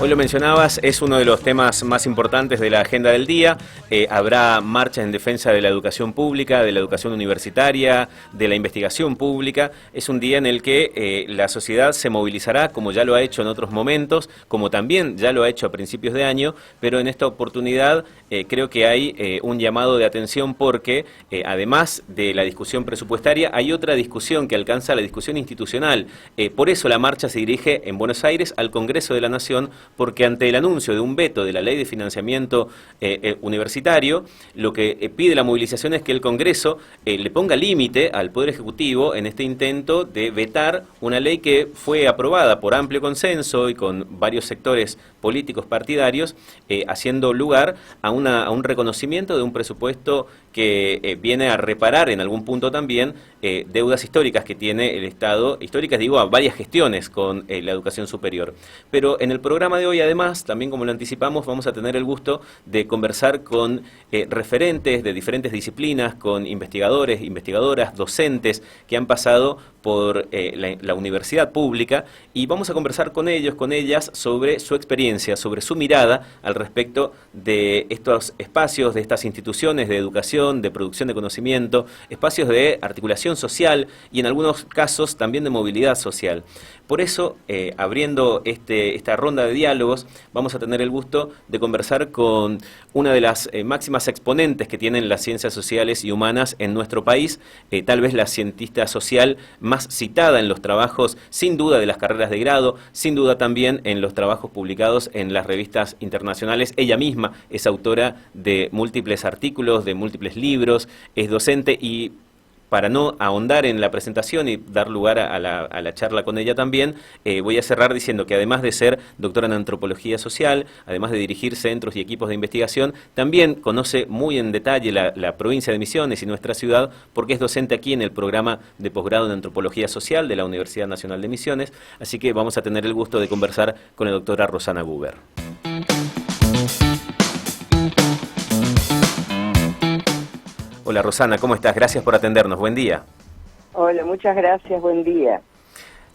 Hoy lo mencionabas, es uno de los temas más importantes de la agenda del día. Habrá marchas en defensa de la educación pública, de la educación universitaria, de la investigación pública. Es un día en el que la sociedad se movilizará, como ya lo ha hecho en otros momentos, como también ya lo ha hecho a principios de año, pero en esta oportunidad creo que hay un llamado de atención porque, además de la discusión presupuestaria, hay otra discusión que alcanza la discusión institucional. Por eso la marcha se dirige en Buenos Aires al Congreso de la Nación, porque ante el anuncio de un veto de la Ley de Financiamiento Universitario, lo que pide la movilización es que el Congreso le ponga límite al Poder Ejecutivo en este intento de vetar una ley que fue aprobada por amplio consenso y con varios sectores políticos partidarios, haciendo lugar a un reconocimiento de un presupuesto que viene a reparar en algún punto también deudas históricas que tiene el Estado, históricas digo a varias gestiones con la educación superior. Pero en el programa de hoy además, también como lo anticipamos, vamos a tener el gusto de conversar con referentes de diferentes disciplinas, con investigadores, investigadoras, docentes que han pasado por la universidad pública, y vamos a conversar con ellos, con ellas, sobre su experiencia, sobre su mirada al respecto de estos espacios, de estas instituciones de educación, de producción de conocimiento, espacios de articulación social y en algunos casos también de movilidad social. Por eso, abriendo esta ronda de diálogos, vamos a tener el gusto de conversar con una de las máximas exponentes que tienen las ciencias sociales y humanas en nuestro país, tal vez la cientista social más citada en los trabajos, sin duda, de las carreras de grado, sin duda también en los trabajos publicados en las revistas internacionales. Ella misma es autora de múltiples artículos, de múltiples libros, es docente y, para no ahondar en la presentación y dar lugar a la charla con ella también, voy a cerrar diciendo que además de ser doctora en antropología social, además de dirigir centros y equipos de investigación, también conoce muy en detalle la provincia de Misiones y nuestra ciudad, porque es docente aquí en el programa de posgrado en antropología social de la Universidad Nacional de Misiones. Así que vamos a tener el gusto de conversar con la doctora Rosana Guber. Hola Rosana, ¿cómo estás? Gracias por atendernos. Buen día. Hola, muchas gracias. Buen día.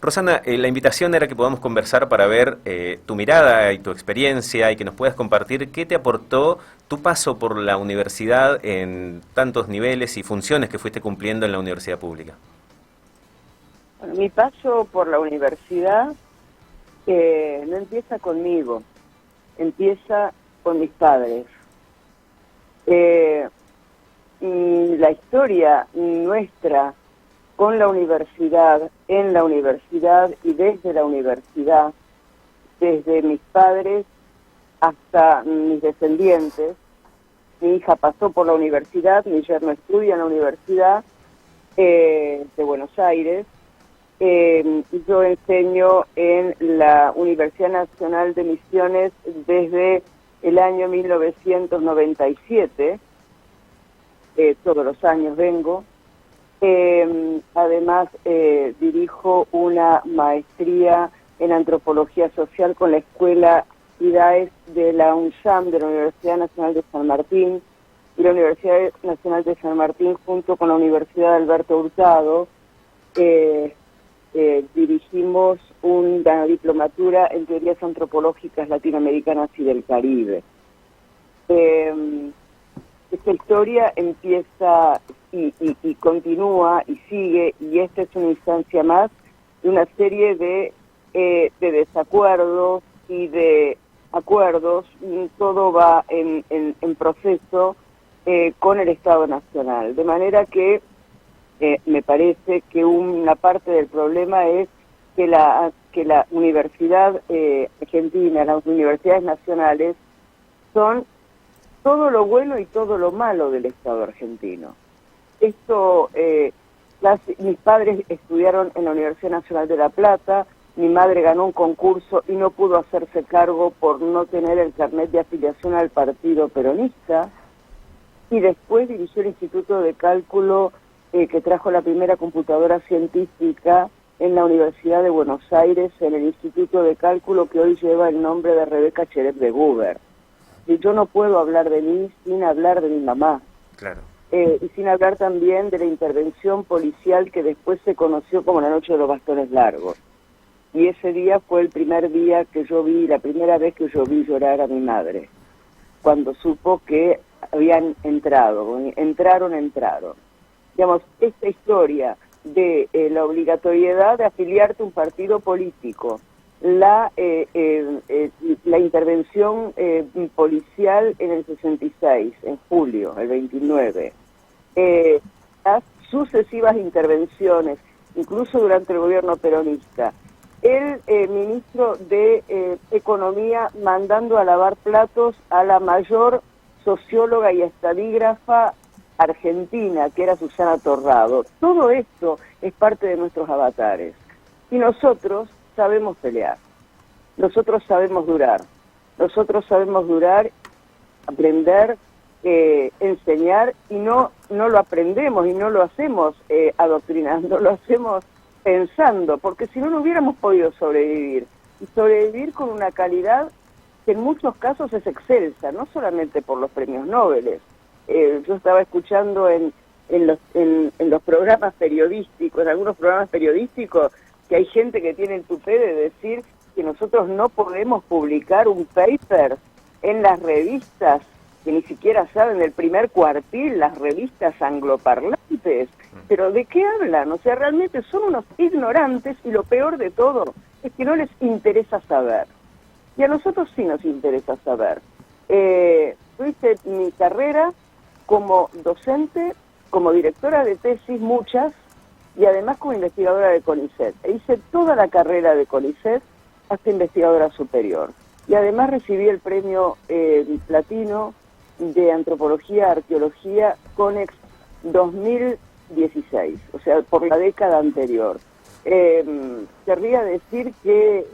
Rosana, la invitación era que podamos conversar para ver tu mirada y tu experiencia y que nos puedas compartir qué te aportó tu paso por la universidad en tantos niveles y funciones que fuiste cumpliendo en la universidad pública. Bueno, mi paso por la universidad no empieza conmigo, empieza con mis padres. La historia nuestra con la universidad, en la universidad y desde la universidad, desde mis padres hasta mis descendientes. Mi hija pasó por la universidad, mi yerno estudia en la universidad de Buenos Aires. Yo enseño en la Universidad Nacional de Misiones desde el año 1997. Todos los años vengo. Además, dirijo una maestría en antropología social con la Escuela IDAES de la UNSAM, de la Universidad Nacional de San Martín, y la Universidad Nacional de San Martín, junto con la Universidad Alberto Hurtado, dirigimos una diplomatura en teorías antropológicas latinoamericanas y del Caribe. Esta historia empieza y continúa y sigue, y esta es una instancia más de una serie de desacuerdos y de acuerdos. Todo va en proceso con el Estado Nacional, de manera que me parece que una parte del problema es que la universidad argentina, las universidades nacionales, son todo lo bueno y todo lo malo del Estado argentino. Esto, mis padres estudiaron en la Universidad Nacional de La Plata, mi madre ganó un concurso y no pudo hacerse cargo por no tener el carnet de afiliación al Partido Peronista, y después dirigió el Instituto de Cálculo que trajo la primera computadora científica en la Universidad de Buenos Aires, en el Instituto de Cálculo que hoy lleva el nombre de Rebeca Cherep de Guber. Y yo no puedo hablar de mí sin hablar de mi mamá. Claro. Y sin hablar también de la intervención policial que después se conoció como la Noche de los Bastones Largos. y ese día fue el primer día que yo vi, la primera vez que yo vi llorar a mi madre, cuando supo que habían entraron. Digamos, esta historia de la obligatoriedad de afiliarte a un partido político, la intervención policial en el 66, en julio, el 29, las sucesivas intervenciones, incluso durante el gobierno peronista, el ministro de Economía mandando a lavar platos a la mayor socióloga y estadígrafa argentina, que era Susana Torrado. Todo esto es parte de nuestros avatares. Y nosotros sabemos pelear, nosotros sabemos durar, aprender, enseñar, y no lo aprendemos y no lo hacemos adoctrinando, lo hacemos pensando, porque si no, no hubiéramos podido sobrevivir, y sobrevivir con una calidad que en muchos casos es excelsa, no solamente por los premios Nobel. Yo estaba escuchando en los programas periodísticos, en algunos programas periodísticos, que hay gente que tiene el tupé de decir que nosotros no podemos publicar un paper en las revistas, que ni siquiera saben el primer cuartil, las revistas angloparlantes. Pero ¿de qué hablan? O sea, realmente son unos ignorantes, y lo peor de todo es que no les interesa saber. Y a nosotros sí nos interesa saber. Yo hice mi carrera como docente, como directora de tesis, muchas, y además como investigadora de CONICET. Hice toda la carrera de CONICET hasta investigadora superior. Y además recibí el premio platino de Antropología, Arqueología, CONEX 2016, o sea, por la década anterior. Querría decir que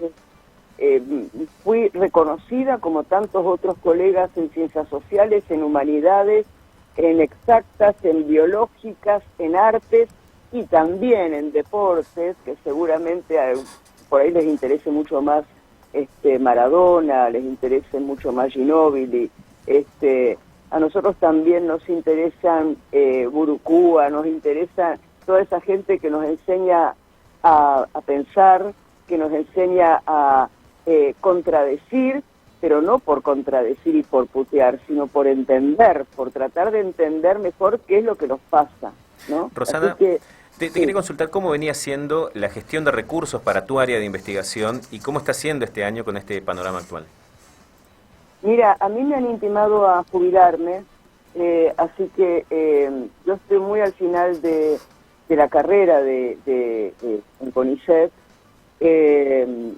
fui reconocida como tantos otros colegas en ciencias sociales, en humanidades, en exactas, en biológicas, en artes y también en deportes, que seguramente por ahí les interese mucho más Maradona, les interese mucho más Ginóbili. A nosotros también nos interesan Burucúa, nos interesa toda esa gente que nos enseña a pensar, que nos enseña a contradecir, pero no por contradecir y por putear, sino por entender, por tratar de entender mejor qué es lo que nos pasa, ¿no? Rosana, te quería consultar cómo venía siendo la gestión de recursos para tu área de investigación y cómo está siendo este año con este panorama actual. Mira, a mí me han intimado a jubilarme, así que yo estoy muy al final de la carrera en CONICET.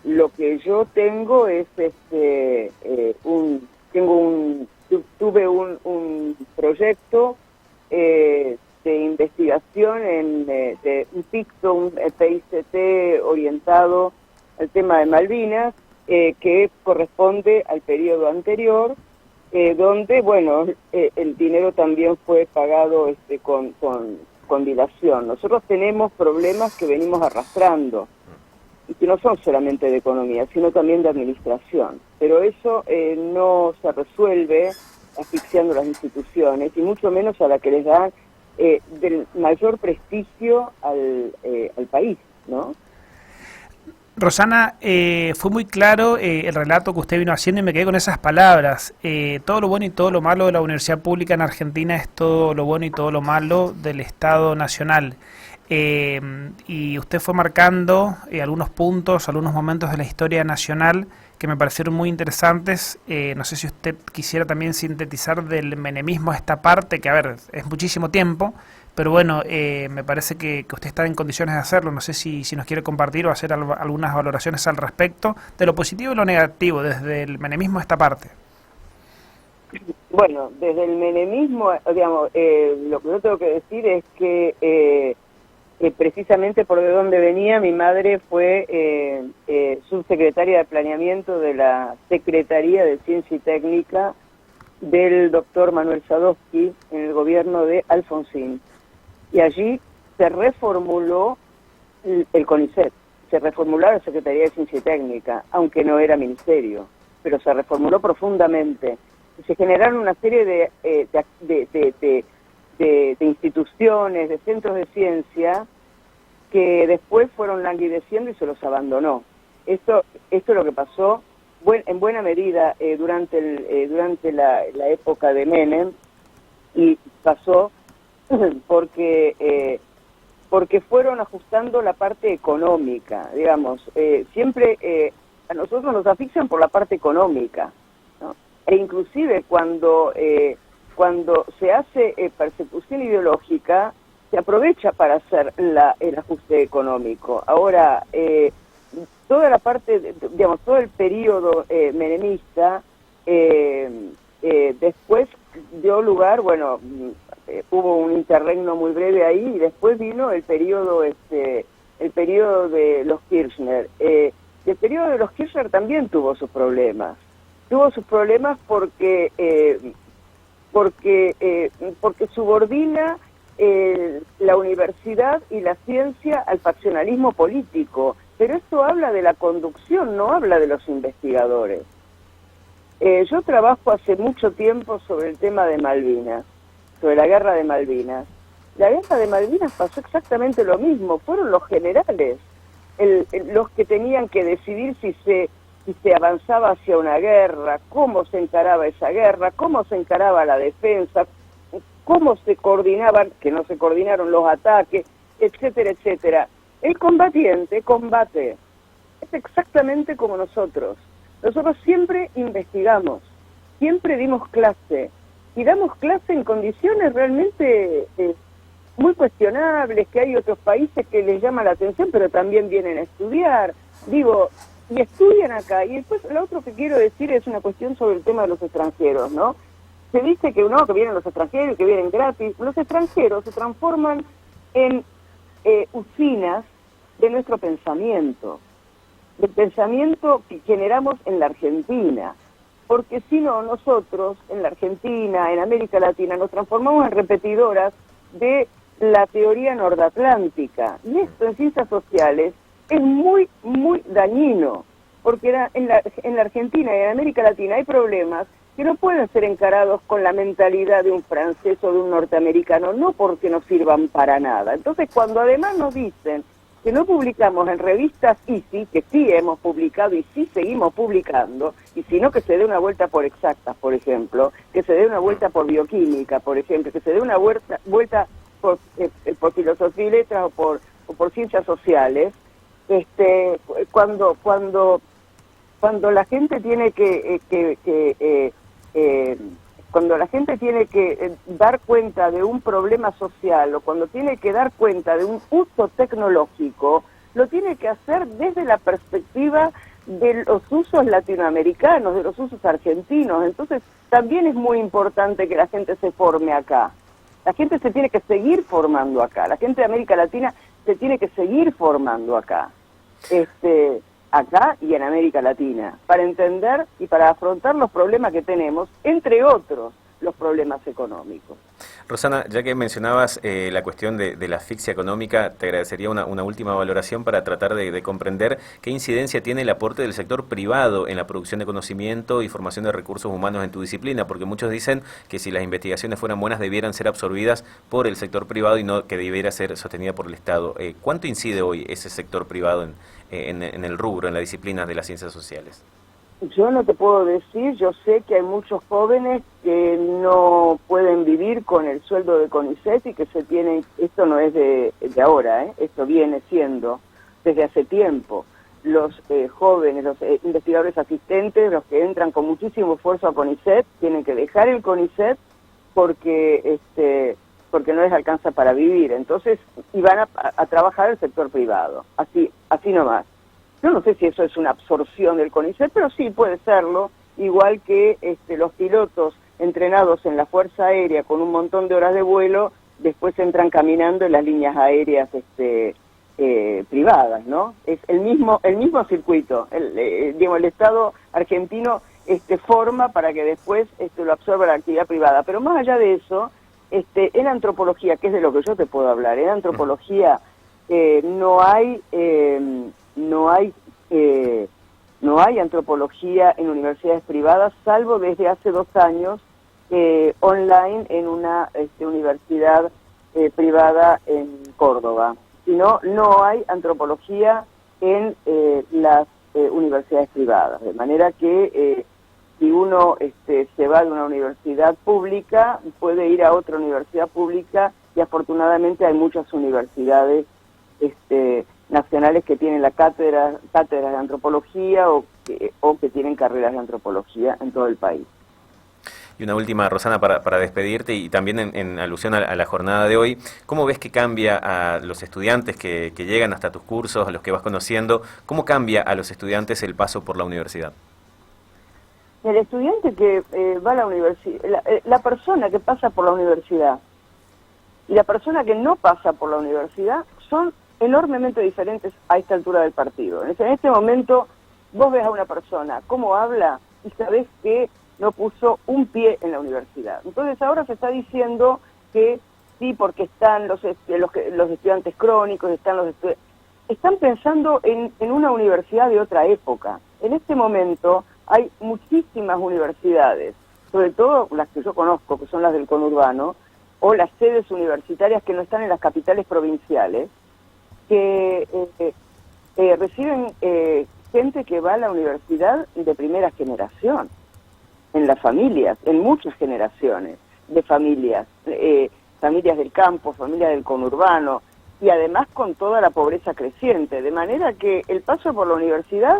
Lo que yo tengo es tuve un proyecto de investigación de un PICTO, un PICT orientado al tema de Malvinas, que corresponde al periodo anterior, donde, bueno, el dinero también fue pagado con dilación. Nosotros tenemos problemas que venimos arrastrando, y que no son solamente de economía, sino también de administración. Pero eso no se resuelve asfixiando las instituciones, y mucho menos a la que les da del mayor prestigio al país, ¿no? Rosana, fue muy claro el relato que usted vino haciendo y me quedé con esas palabras. Todo lo bueno y todo lo malo de la universidad pública en Argentina es todo lo bueno y todo lo malo del Estado Nacional. Y usted fue marcando algunos puntos, algunos momentos de la historia nacional que me parecieron muy interesantes. No sé si usted quisiera también sintetizar del menemismo esta parte, que a ver, es muchísimo tiempo, pero bueno, me parece que usted está en condiciones de hacerlo. No sé si nos quiere compartir o hacer algunas valoraciones al respecto de lo positivo y lo negativo desde el menemismo esta parte. Bueno, desde el menemismo, digamos, lo que yo tengo que decir es que precisamente por de donde venía, mi madre fue subsecretaria de Planeamiento de la Secretaría de Ciencia y Técnica del doctor Manuel Sadowski en el gobierno de Alfonsín. Y allí se reformuló el CONICET, se reformuló la Secretaría de Ciencia y Técnica, aunque no era ministerio, pero se reformuló profundamente. Y se generaron una serie de instituciones, de centros de ciencia, que después fueron languideciendo y se los abandonó. esto es lo que pasó en buena medida durante la época de Menem, y pasó porque fueron ajustando la parte económica, digamos. Siempre a nosotros nos asfixian por la parte económica, ¿no? E inclusive cuando se hace persecución ideológica, se aprovecha para hacer el ajuste económico. Ahora, toda la parte, digamos, todo el periodo menemista, después dio lugar, bueno, hubo un interregno muy breve ahí, y después vino el periodo de los Kirchner. El periodo de los Kirchner también tuvo sus problemas. Tuvo sus problemas porque subordina la universidad y la ciencia al faccionalismo político. Pero esto habla de la conducción, no habla de los investigadores. Yo trabajo hace mucho tiempo sobre el tema de Malvinas, sobre la guerra de Malvinas. La guerra de Malvinas pasó exactamente lo mismo, fueron los generales los que tenían que decidir si se avanzaba hacia una guerra, cómo se encaraba esa guerra, cómo se encaraba la defensa, cómo se coordinaban, que no se coordinaron los ataques, etcétera, etcétera. El combatiente combate, es exactamente como nosotros. Nosotros siempre investigamos, siempre dimos clase, y damos clase en condiciones realmente muy cuestionables, que hay otros países que les llama la atención, pero también vienen a estudiar. Digo, y estudian acá. Y después lo otro que quiero decir es una cuestión sobre el tema de los extranjeros, ¿no? Se dice que no, que vienen los extranjeros, que vienen gratis. Los extranjeros se transforman en usinas de nuestro pensamiento, del pensamiento que generamos en la Argentina. Porque si no, nosotros en la Argentina, en América Latina, nos transformamos en repetidoras de la teoría nordatlántica. Y esto en ciencias sociales es muy, muy dañino, porque en la Argentina y en América Latina hay problemas que no pueden ser encarados con la mentalidad de un francés o de un norteamericano, no porque no sirvan para nada. Entonces, cuando además nos dicen que no publicamos en revistas ICI, que sí hemos publicado y sí seguimos publicando, y sino que se dé una vuelta por Exactas, por ejemplo, que se dé una vuelta por Bioquímica, por ejemplo, que se dé una vuelta por Filosofía y Letras o por Ciencias Sociales, cuando la gente tiene cuando la gente tiene que dar cuenta de un problema social, o cuando tiene que dar cuenta de un uso tecnológico, lo tiene que hacer desde la perspectiva de los usos latinoamericanos, de los usos argentinos. Entonces, también es muy importante que la gente se forme acá. La gente se tiene que seguir formando acá. La gente de América Latina se tiene que seguir formando acá. Acá y en América Latina, para entender y para afrontar los problemas que tenemos, entre otros, los problemas económicos. Rosana, ya que mencionabas la cuestión de la asfixia económica, te agradecería una última valoración para tratar de comprender qué incidencia tiene el aporte del sector privado en la producción de conocimiento y formación de recursos humanos en tu disciplina, porque muchos dicen que si las investigaciones fueran buenas debieran ser absorbidas por el sector privado y no que debiera ser sostenida por el Estado. ¿Cuánto incide hoy ese sector privado en el rubro, en la disciplina de las ciencias sociales? Yo no te puedo decir, yo sé que hay muchos jóvenes que no pueden vivir con el sueldo de CONICET y que se tienen, esto no es de ahora, esto viene siendo desde hace tiempo. Los jóvenes, los investigadores asistentes, los que entran con muchísimo esfuerzo a CONICET, tienen que dejar el CONICET porque no les alcanza para vivir, entonces, y van a trabajar el sector privado, así nomás. Yo no sé si eso es una absorción del CONICET, pero sí puede serlo, igual que los pilotos entrenados en la Fuerza Aérea con un montón de horas de vuelo, después entran caminando en las líneas aéreas privadas, ¿no? Es el mismo circuito. El Estado argentino forma para que después lo absorba la actividad privada. Pero más allá de eso, en antropología, que es de lo que yo te puedo hablar, en antropología no hay antropología en universidades privadas, salvo desde hace 2 años online en una universidad privada en Córdoba. Si no, no hay antropología en las universidades privadas, de manera que si uno se va de una universidad pública, puede ir a otra universidad pública, y afortunadamente hay muchas universidades nacionales que tienen la cátedra de antropología o que tienen carreras de antropología en todo el país. Y una última, Rosana, para despedirte y también en alusión a la jornada de hoy, ¿cómo ves que cambia a los estudiantes que llegan hasta tus cursos, a los que vas conociendo, cómo cambia a los estudiantes el paso por la universidad? El estudiante que va a la universidad, la persona que pasa por la universidad y la persona que no pasa por la universidad son enormemente diferentes a esta altura del partido. En este momento vos ves a una persona cómo habla y sabés que no puso un pie en la universidad. Entonces ahora se está diciendo que sí, porque están los estudiantes crónicos, están pensando en una universidad de otra época. En este momento hay muchísimas universidades, sobre todo las que yo conozco, que son las del conurbano, o las sedes universitarias que no están en las capitales provinciales, que reciben gente que va a la universidad de primera generación, en las familias, en muchas generaciones de familias, familias del campo, familias del conurbano, y además con toda la pobreza creciente, de manera que el paso por la universidad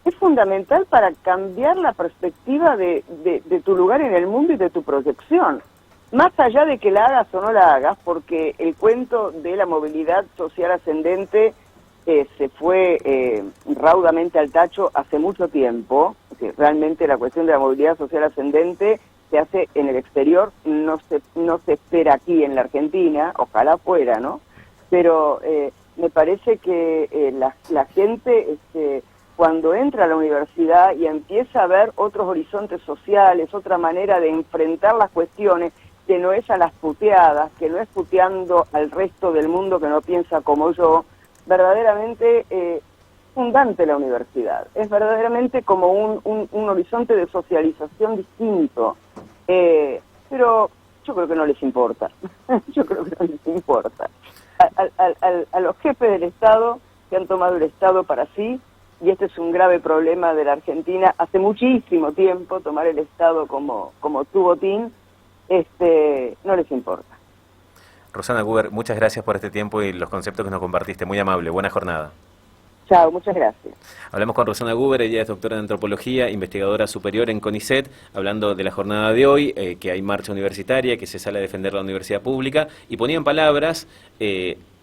es fundamental para cambiar la perspectiva de tu lugar en el mundo y de tu proyección. Más allá de que la hagas o no la hagas, porque el cuento de la movilidad social ascendente se fue raudamente al tacho hace mucho tiempo. Realmente la cuestión de la movilidad social ascendente se hace en el exterior, no se espera aquí en la Argentina, ojalá fuera, ¿no? Pero me parece que la gente cuando entra a la universidad y empieza a ver otros horizontes sociales, otra manera de enfrentar las cuestiones, que no es a las puteadas, que no es puteando al resto del mundo que no piensa como yo, verdaderamente fundante la universidad. Es verdaderamente como un horizonte de socialización distinto. Pero yo creo que no les importa. Yo creo que no les importa. A los jefes del Estado que han tomado el Estado para sí, y este es un grave problema de la Argentina, hace muchísimo tiempo tomar el Estado como tu botín, no les importa. Rosana Guber, muchas gracias por este tiempo y los conceptos que nos compartiste. Muy amable. Buena jornada. Chao, muchas gracias. Hablamos con Rosana Guber, ella es doctora en antropología, investigadora superior en CONICET, hablando de la jornada de hoy, que hay marcha universitaria, que se sale a defender la universidad pública, y ponía en palabras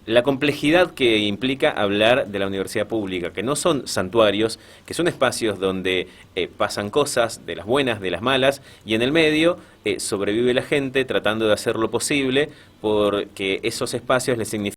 la complejidad que implica hablar de la universidad pública, que no son santuarios, que son espacios donde pasan cosas, de las buenas, de las malas, y en el medio sobrevive la gente tratando de hacer lo posible porque esos espacios les significan